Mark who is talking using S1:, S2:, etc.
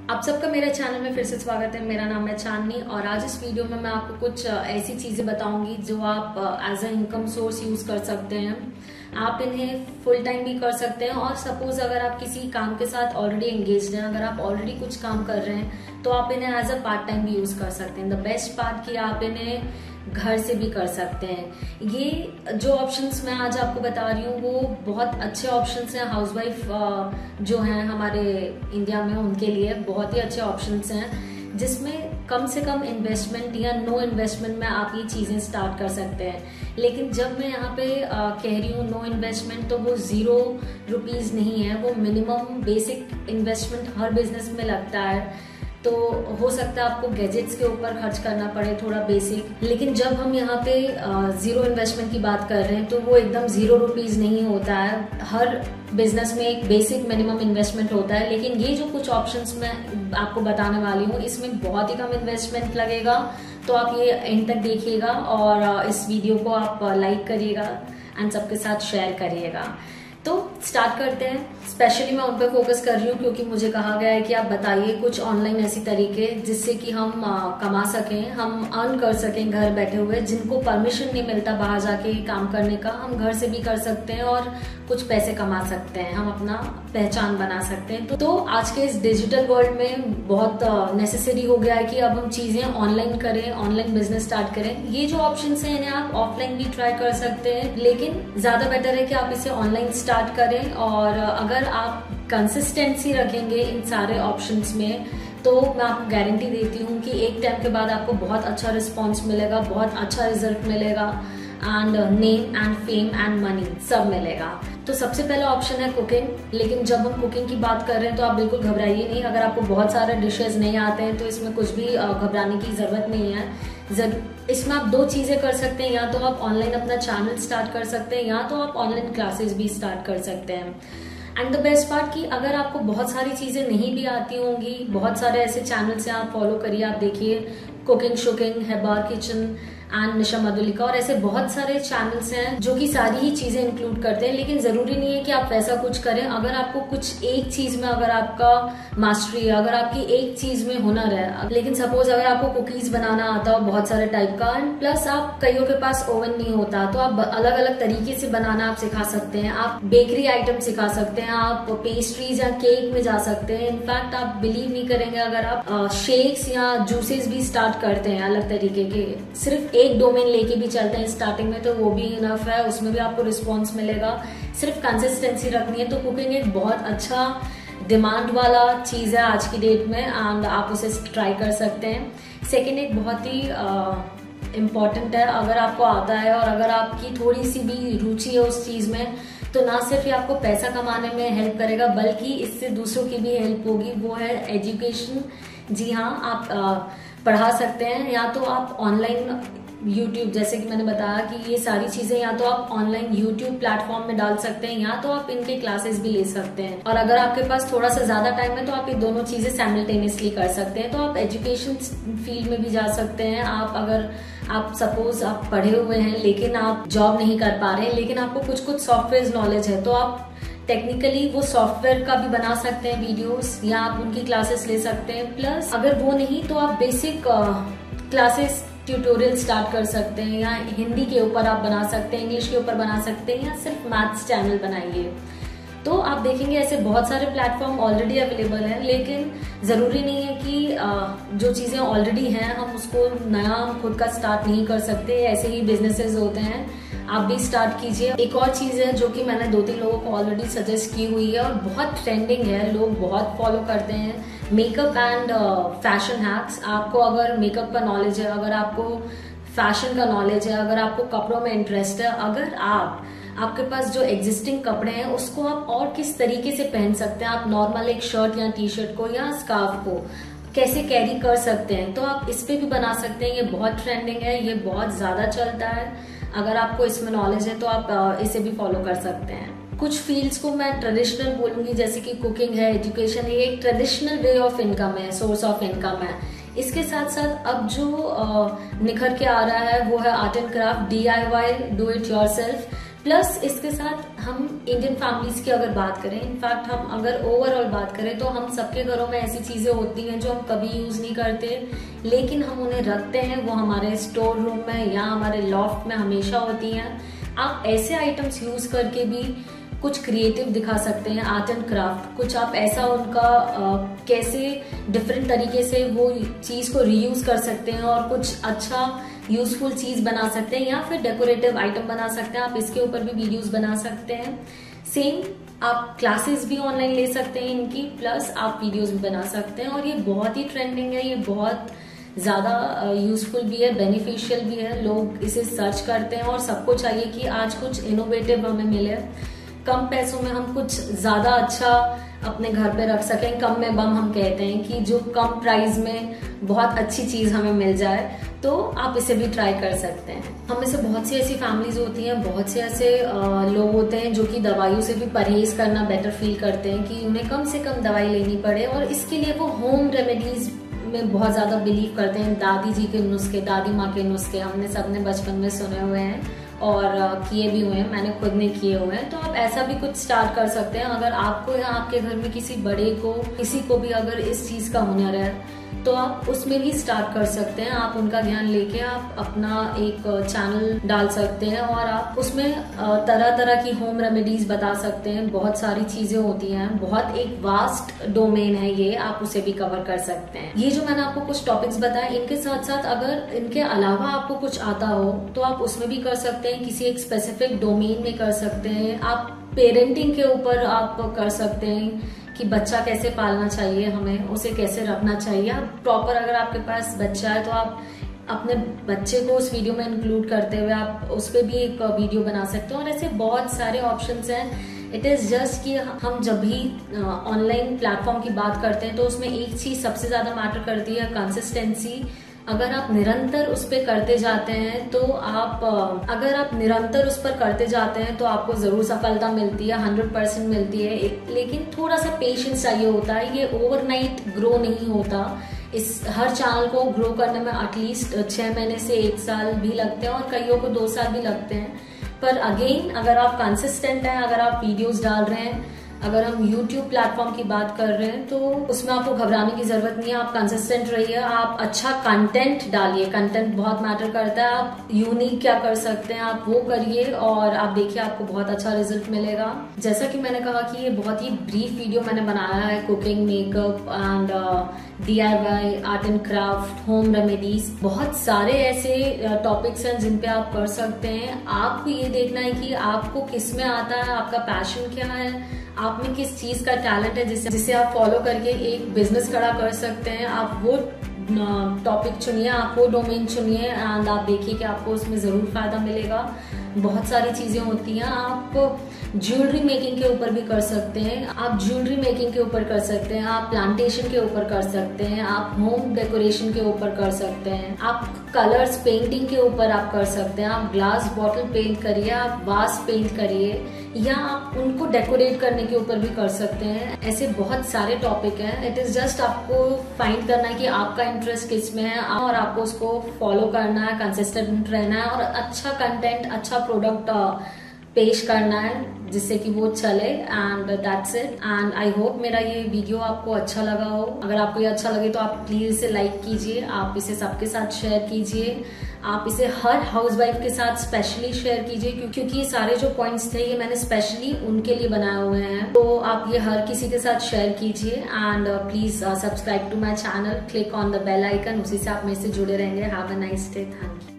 S1: आप सबका मेरे चैनल में फिर से स्वागत है। मेरा नाम है चांदनी और आज इस वीडियो में मैं आपको कुछ ऐसी चीजें बताऊंगी जो आप as a income source use कर सकते हैं। आप इन्हें फुल टाइम भी कर सकते हैं और सपोज अगर आप किसी काम के साथ ऑलरेडी एंगेज्ड हैं, अगर आप ऑलरेडी कुछ काम कर रहे हैं तो आप इन्हें एज अ पार्ट टाइम भी यूज कर सकते हैं। द बेस्ट पार्ट कि आप इन्हें घर से भी कर सकते हैं। ये जो ऑप्शंस मैं आज आपको बता रही हूँ वो बहुत अच्छे ऑप्शंस हैं। हाउसवाइफ जो हैं हमारे इंडिया में उनके लिए बहुत ही अच्छे ऑप्शंस हैं जिसमें कम से कम इन्वेस्टमेंट या नो इन्वेस्टमेंट में आप ये चीजें स्टार्ट कर सकते हैं। लेकिन जब मैं यहाँ पे कह रही हूँ नो इन्वेस्टमेंट, तो वो ₹0 नहीं है, वो मिनिमम बेसिक इन्वेस्टमेंट हर बिजनेस में लगता है। तो हो सकता है आपको गैजेट्स के ऊपर खर्च करना पड़े थोड़ा बेसिक, लेकिन जब हम यहाँ पे जीरो इन्वेस्टमेंट की बात कर रहे हैं तो वो एकदम ₹0 नहीं होता है। हर बिजनेस में एक बेसिक मिनिमम इन्वेस्टमेंट होता है, लेकिन ये जो कुछ ऑप्शंस मैं आपको बताने वाली हूँ इसमें बहुत ही कम इन्वेस्टमेंट लगेगा। तो आप ये एंड तक देखिएगा और इस वीडियो को आप लाइक करिएगा एंड सबके साथ शेयर करिएगा। तो स्टार्ट करते हैं। स्पेशली मैं उन पर फोकस कर रही हूँ क्योंकि मुझे कहा गया है कि आप बताइए कुछ ऑनलाइन ऐसी तरीके जिससे कि हम कमा सकें, हम अर्न कर सकें घर बैठे हुए। जिनको परमिशन नहीं मिलता बाहर जाके काम करने का, हम घर से भी कर सकते हैं और कुछ पैसे कमा सकते हैं, हम अपना पहचान बना सकते हैं। तो आज के इस डिजिटल वर्ल्ड में बहुत नेसेसरी हो गया है कि अब हम चीजें ऑनलाइन करें, ऑनलाइन बिजनेस स्टार्ट करें। ये जो ऑप्शन है इन्हें आप ऑफलाइन भी ट्राई कर सकते हैं, लेकिन ज्यादा बेटर है कि आप इसे ऑनलाइन स्टार्ट करें। और अगर आप कंसिस्टेंसी रखेंगे इन सारे ऑप्शंस में तो मैं आपको गारंटी देती हूँ कि एक टाइम के बाद आपको बहुत अच्छा रिस्पॉन्स मिलेगा, बहुत अच्छा रिजल्ट मिलेगा and name and fame and money सब मिलेगा। तो सबसे पहला ऑप्शन है कुकिंग। लेकिन जब हम कुकिंग की बात कर रहे हैं तो आप बिल्कुल घबराइए नहीं। अगर आपको बहुत सारे डिशेज नहीं आते हैं तो इसमें कुछ भी घबराने की जरूरत नहीं है। इसमें आप दो चीजें कर सकते हैं, या तो आप ऑनलाइन अपना चैनल स्टार्ट कर सकते हैं या तो आप ऑनलाइन क्लासेस भी स्टार्ट कर सकते हैं। एंड द बेस्ट पार्ट कि अगर आपको बहुत सारी चीजें नहीं भी आती होंगी, बहुत सारे ऐसे चैनल्स हैं आप फॉलो करिए। आप देखिए cooking शुकिंग, हैबार kitchen and Nisha Madhulika और ऐसे बहुत सारे चैनल्स हैं जो कि सारी ही चीजें इंक्लूड करते हैं। लेकिन जरूरी नहीं है कि आप वैसा कुछ करें। अगर आपको कुछ एक चीज में अगर आपका मास्टरी है, अगर आपकी एक चीज में हुनर है, लेकिन सपोज अगर आपको कुकीज बनाना आता हो बहुत सारे टाइप का, एंड प्लस आप कईयों के पास ओवन नहीं होता, तो आप अलग अलग तरीके से बनाना आप सिखा सकते हैं। आप बेकरी आइटम सिखा सकते हैं, आप पेस्ट्रीज या केक में जा सकते हैं। इनफैक्ट आप बिलीव नहीं करेंगे, अगर आप शेक्स या जूसेस भी स्टार्ट करते हैं अलग तरीके के, सिर्फ एक डोमेन लेके भी चलते हैं स्टार्टिंग में, तो वो भी इनफ है, उसमें भी आपको रिस्पॉन्स मिलेगा। सिर्फ कंसिस्टेंसी रखनी है। तो कुकिंग एक बहुत अच्छा डिमांड वाला चीज है आज की डेट में एंड आप उसे ट्राई कर सकते हैं। सेकेंड एक बहुत ही इम्पॉर्टेंट है। अगर आपको आता है और अगर आपकी थोड़ी सी भी रुचि है उस चीज में, तो ना सिर्फ ये आपको पैसा कमाने में हेल्प करेगा बल्कि इससे दूसरों की भी हेल्प होगी। वो है एजुकेशन। जी हाँ, आप पढ़ा सकते हैं, या तो आप ऑनलाइन YouTube, जैसे कि मैंने बताया कि ये सारी चीजें या तो आप ऑनलाइन YouTube प्लेटफॉर्म में डाल सकते हैं या तो आप इनके क्लासेस भी ले सकते हैं। और अगर आपके पास थोड़ा सा ज्यादा टाइम है तो आप ये दोनों चीजें साइमल्टेनियसली कर सकते हैं। तो आप एजुकेशन फील्ड में भी जा सकते हैं। अगर आप सपोज आप पढ़े हुए हैं लेकिन आप जॉब नहीं कर पा रहे हैं, लेकिन आपको कुछ सॉफ्टवेयर नॉलेज है, तो आप टेक्निकली वो सॉफ्टवेयर का भी बना सकते हैं वीडियोस, या आप उनकी क्लासेस ले सकते हैं। प्लस अगर वो नहीं तो आप बेसिक क्लासेस ट्यूटोरियल स्टार्ट कर सकते हैं, या हिंदी के ऊपर आप बना सकते हैं, इंग्लिश के ऊपर बना सकते हैं, या सिर्फ मैथ्स चैनल बनाइए। तो आप देखेंगे ऐसे बहुत सारे प्लेटफॉर्म ऑलरेडी अवेलेबल हैं। लेकिन जरूरी नहीं है कि जो चीजें ऑलरेडी हैं हम उसको नया खुद का स्टार्ट नहीं कर सकते। ऐसे ही बिजनेसेस होते हैं, आप भी स्टार्ट कीजिए। एक और चीज है जो कि मैंने 2-3 लोगों को ऑलरेडी सजेस्ट की हुई है और बहुत ट्रेंडिंग है, लोग बहुत फॉलो करते हैं, मेकअप एंड फैशन हैक्स। आपको अगर मेकअप का नॉलेज है, अगर आपको फैशन का नॉलेज है, अगर आपको कपड़ों में इंटरेस्ट है, अगर आपके पास जो एग्जिस्टिंग कपड़े हैं उसको आप और किस तरीके से पहन सकते हैं, आप नॉर्मल एक शर्ट या टी शर्ट को या स्कार्फ को कैसे कैरी कर सकते हैं, तो आप इस पे भी बना सकते हैं। ये बहुत ट्रेंडिंग है, ये बहुत ज्यादा चलता है। अगर आपको इसमें नॉलेज है तो आप इसे भी फॉलो कर सकते हैं। कुछ फील्ड्स को मैं ट्रेडिशनल बोलूंगी, जैसे कि कुकिंग है, एजुकेशन है, ये एक ट्रेडिशनल वे ऑफ इनकम है, सोर्स ऑफ इनकम है। इसके साथ साथ अब जो निखर के आ रहा है वो है art and craft, DIY, do it yourself. Plus इसके साथ हम इंडियन फैमिलीज की अगर बात करें, इनफैक्ट हम अगर ओवरऑल बात करें तो हम सबके घरों में ऐसी चीजें होती हैं जो हम कभी यूज नहीं करते, लेकिन हम उन्हें रखते हैं, वो हमारे स्टोर रूम में या हमारे लॉफ्ट में हमेशा होती हैं। आप ऐसे आइटम्स यूज करके भी कुछ क्रिएटिव दिखा सकते हैं, आर्ट एंड क्राफ्ट, कुछ आप ऐसा उनका कैसे डिफरेंट तरीके से वो चीज को रीयूज कर सकते हैं और कुछ अच्छा यूजफुल चीज बना सकते हैं, या फिर डेकोरेटिव आइटम बना सकते हैं। आप इसके ऊपर भी वीडियोस बना सकते हैं। सेम आप क्लासेस भी ऑनलाइन ले सकते हैं इनकी, प्लस आप वीडियोस भी बना सकते हैं। और ये बहुत ही ट्रेंडिंग है, ये बहुत ज्यादा यूजफुल भी है, बेनिफिशियल भी है। लोग इसे सर्च करते हैं और सबको चाहिए कि आज कुछ इनोवेटिव हमें मिले, कम पैसों में हम कुछ ज्यादा अच्छा अपने घर पे रख सकें। कम में बम हम कहते हैं कि जो कम प्राइस में बहुत अच्छी चीज हमें मिल जाए, तो आप इसे भी ट्राई कर सकते हैं। हम में से बहुत सी ऐसी फैमिलीज होती हैं, बहुत से ऐसे लोग होते हैं जो कि दवाइयों से भी परहेज करना बेटर फील करते हैं कि उन्हें कम से कम दवाई लेनी पड़े, और इसके लिए वो होम रेमेडीज में बहुत ज्यादा बिलीव करते हैं। दादी जी के नुस्खे, दादी माँ के नुस्खे हमने सबने बचपन में सुने हुए हैं और किए भी हुए हैं, मैंने खुद ने किए हुए हैं। तो आप ऐसा भी कुछ स्टार्ट कर सकते हैं। अगर आपको या आपके घर में किसी बड़े को, किसी को भी अगर इस चीज का हुनर है, तो आप उसमें भी स्टार्ट कर सकते हैं। आप उनका ज्ञान लेके आप अपना एक चैनल डाल सकते हैं और आप उसमें तरह तरह की होम रेमेडीज बता सकते हैं। बहुत सारी चीजें होती हैं, बहुत एक वास्ट डोमेन है ये, आप उसे भी कवर कर सकते हैं। ये जो मैंने आपको कुछ टॉपिक्स बताए, इनके साथ साथ अगर इनके अलावा आपको कुछ आता हो तो आप उसमें भी कर सकते हैं, किसी एक स्पेसिफिक डोमेन में कर सकते हैं। आप पेरेंटिंग के ऊपर आप कर सकते हैं कि बच्चा कैसे पालना चाहिए, हमें उसे कैसे रखना चाहिए। आप प्रॉपर, अगर आपके पास बच्चा है तो आप अपने बच्चे को उस वीडियो में इंक्लूड करते हुए आप उस पर भी एक वीडियो बना सकते हो। और ऐसे बहुत सारे ऑप्शंस हैं। इट इज जस्ट कि हम जब भी ऑनलाइन प्लेटफॉर्म की बात करते हैं तो उसमें एक चीज सबसे ज्यादा मैटर करती है, कंसिस्टेंसी। अगर आप निरंतर उस पर करते जाते हैं तो अगर आप निरंतर उस पर करते जाते हैं तो आपको जरूर सफलता मिलती है, 100% मिलती है। लेकिन थोड़ा सा पेशेंस चाहिए होता है, ये ओवरनाइट ग्रो नहीं होता। इस हर चैनल को ग्रो करने में एटलीस्ट 6 महीने से 1 साल भी लगते हैं और कईयों को 2 साल भी लगते हैं। पर अगेन, अगर आप कंसिस्टेंट हैं, अगर आप वीडियोस डाल रहे हैं, अगर हम YouTube प्लेटफॉर्म की बात कर रहे हैं तो उसमें आपको घबराने की जरूरत नहीं है। आप कंसिस्टेंट रहिए, आप अच्छा कंटेंट डालिए, कंटेंट बहुत मैटर करता है। आप यूनिक क्या कर सकते हैं आप वो करिए और आप देखिए आपको बहुत अच्छा रिजल्ट मिलेगा। जैसा कि मैंने कहा कि ये बहुत ही ब्रीफ वीडियो मैंने बनाया है, cooking, makeup and DIY, art and craft, home remedies. बहुत सारे ऐसे टॉपिक्स हैं जिन पे आप कर सकते हैं। आपको ये देखना है कि आपको किस में आता है, आपका पैशन क्या है, आप में किस चीज का टैलेंट है जिसे आप फॉलो करके एक बिजनेस खड़ा कर सकते हैं। आप वो टॉपिक चुनिए, आप वो डोमेन चुनिए एंड आप देखिए कि आपको उसमें जरूर फायदा मिलेगा। बहुत सारी चीजें होती हैं। आप ज्वेलरी मेकिंग के ऊपर भी कर सकते हैं, आप ज्वेलरी मेकिंग के ऊपर कर सकते हैं, आप प्लांटेशन के ऊपर कर सकते हैं, आप होम डेकोरेशन के ऊपर कर सकते हैं, आप कलर्स पेंटिंग के ऊपर आप कर सकते हैं, आप ग्लास बॉटल पेंट करिए, आप वास पेंट करिए, या आप उनको डेकोरेट करने के ऊपर भी कर सकते हैं। ऐसे बहुत सारे टॉपिक हैं। इट इज जस्ट आपको फाइंड करना है कि आपका इंटरेस्ट किस में है और आपको उसको फॉलो करना है, कंसिस्टेंट रहना है और अच्छा कंटेंट, अच्छा प्रोडक्ट पेश करना है जिससे कि वो चले। And that's it. And I hope मेरा ये वीडियो आपको अच्छा लगा हो। अगर आपको ये अच्छा लगे तो आप प्लीज इसे लाइक कीजिए, आप इसे सबके साथ शेयर कीजिए, आप इसे हर हाउसवाइफ के साथ स्पेशली शेयर कीजिए, क्योंकि ये सारे जो पॉइंट्स थे ये मैंने स्पेशली उनके लिए बनाए हुए हैं। तो आप ये हर किसी के साथ शेयर कीजिए and please subscribe to my channel, click on the bell icon, उसी से आप मेरे से जुड़े रहेंगे। Have a nice day, thank you.